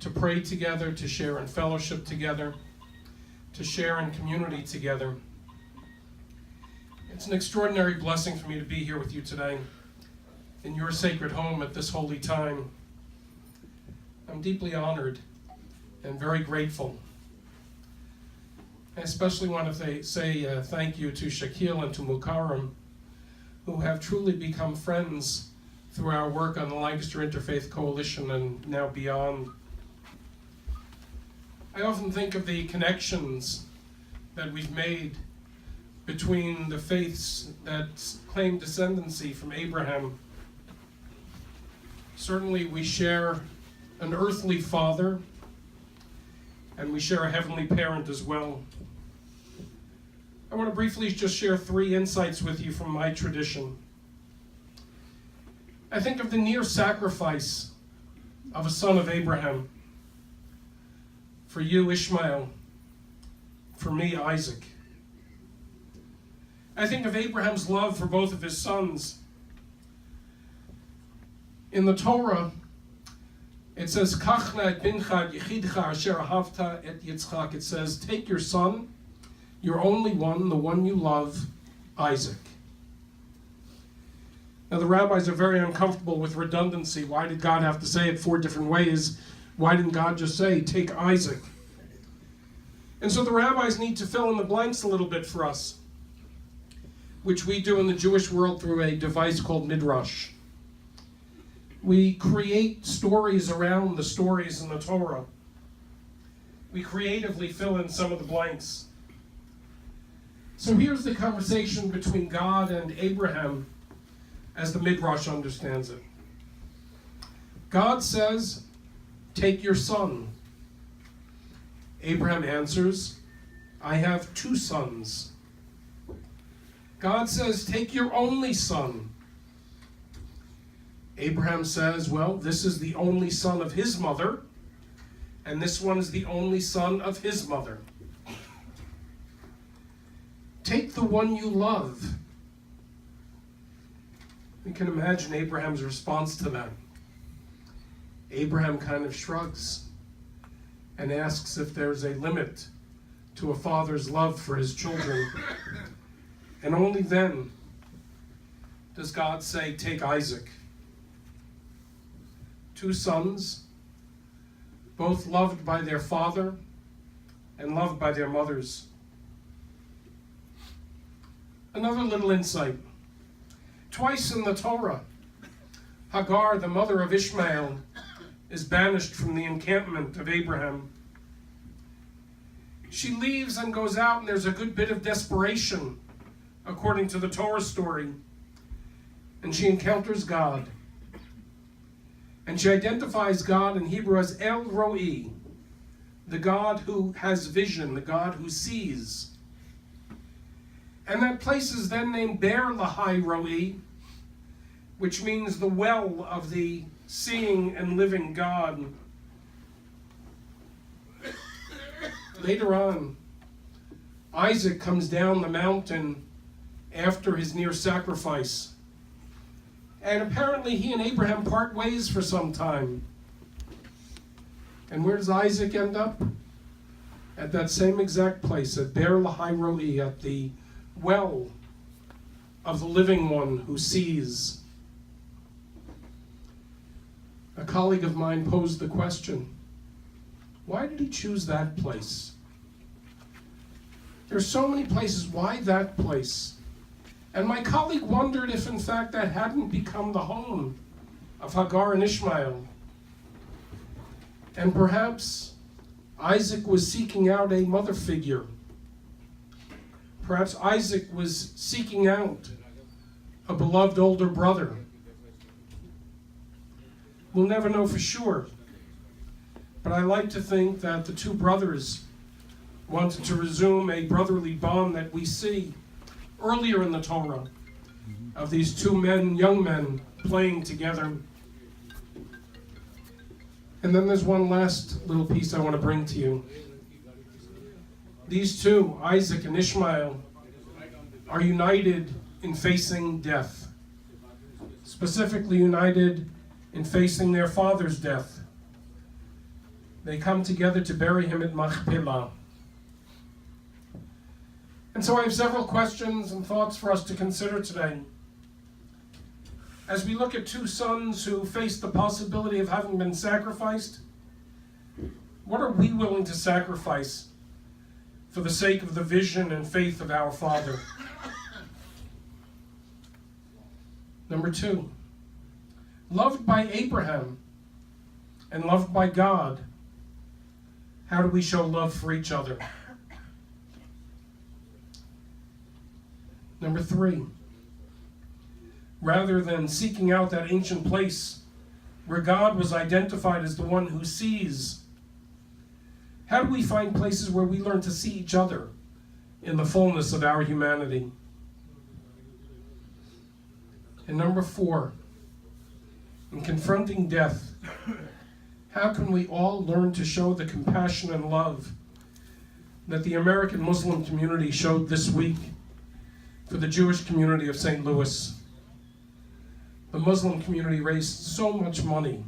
to pray together, to share in fellowship together, to share in community together. It's an extraordinary blessing for me to be here with you today in your sacred home at this holy time. I'm deeply honored and very grateful. I especially want to say thank you to Shakil and to Mukarram, who have truly become friends through our work on the Lancaster Interfaith Coalition and now beyond. I often think of the connections that we've made between the faiths that claim descendancy from Abraham. Certainly we share an earthly father, and we share a heavenly parent as well. I want to briefly just share 3 insights with you from my tradition. I think of the near sacrifice of a son of Abraham. For you, Ishmael. For me, Isaac. I think of Abraham's love for both of his sons. In the Torah, it says, Kachna et bincha et yechidcha asher ahavta et Yitzchak. It says, take your son, your only one, the one you love, Isaac. Now the rabbis are very uncomfortable with redundancy. Why did God have to say it 4 different ways? Why didn't God just say, take Isaac? And so the rabbis need to fill in the blanks a little bit for us, which we do in the Jewish world through a device called Midrash. We create stories around the stories in the Torah. We creatively fill in some of the blanks. So here's the conversation between God and Abraham as the Midrash understands it. God says, take your son. Abraham answers, I have 2 sons. God says, take your only son. Abraham says, well, this is the only son of his mother, and this one is the only son of his mother. Take the one you love. We can imagine Abraham's response to that. Abraham kind of shrugs and asks if there's a limit to a father's love for his children. And only then does God say, take Isaac. 2 sons, both loved by their father and loved by their mothers. Another little insight. Twice in the Torah, Hagar, the mother of Ishmael, is banished from the encampment of Abraham. She leaves and goes out, and there's a good bit of desperation, according to the Torah story. And she encounters God. And she identifies God in Hebrew as El Roi, the God who has vision, the God who sees. And that place is then named Ber Lahai Roi, which means the well of the seeing and living God. Later on, Isaac comes down the mountain after his near sacrifice. And apparently he and Abraham part ways for some time. And where does Isaac end up? At that same exact place, at Ber Lahai Roi, at the well of the living one who sees. A colleague of mine posed the question, why did he choose that place? There's so many places, why that place? And my colleague wondered if in fact that hadn't become the home of Hagar and Ishmael. And perhaps Isaac was seeking out a mother figure. Perhaps Isaac was seeking out a beloved older brother. We'll never know for sure. But I like to think that the 2 brothers wanted to resume a brotherly bond that we see earlier in the Torah of these 2 men, young men, playing together. And then there's one last little piece I want to bring to you. These 2, Isaac and Ishmael, are united in facing death. Specifically united in facing their father's death. They come together to bury him at Machpelah. And so I have several questions and thoughts for us to consider today. As we look at two sons who face the possibility of having been sacrificed, what are we willing to sacrifice for the sake of the vision and faith of our Father? Number two, loved by Abraham and loved by God, how do we show love for each other? Number three, rather than seeking out that ancient place where God was identified as the one who sees, how do we find places where we learn to see each other in the fullness of our humanity? And number four, in confronting death, how can we all learn to show the compassion and love that the American Muslim community showed this week for the Jewish community of St. Louis? The Muslim community raised so much money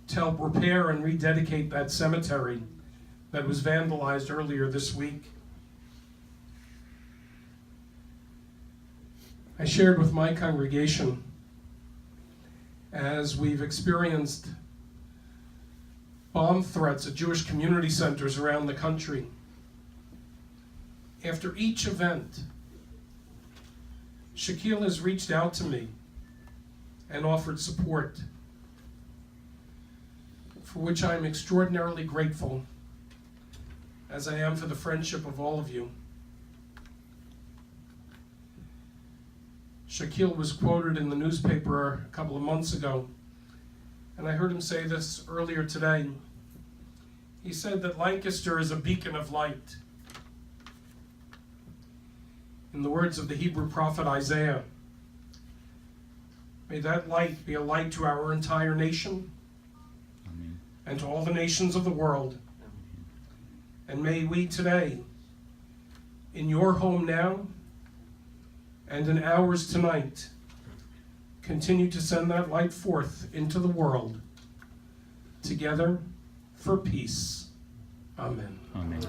to help repair and rededicate that cemetery that was vandalized earlier this week. I shared with my congregation, as we've experienced bomb threats at Jewish community centers around the country, after each event, Shaquille has reached out to me and offered support, for which I am extraordinarily grateful, as I am for the friendship of all of you. Shaquille was quoted in the newspaper a couple of months ago, and I heard him say this earlier today. He said that Lancaster is a beacon of light. In the words of the Hebrew prophet Isaiah, may that light be a light to our entire nation, Amen, and to all the nations of the world. And may we today, in your home now, and in ours tonight, continue to send that light forth into the world, together for peace. Amen. Amen.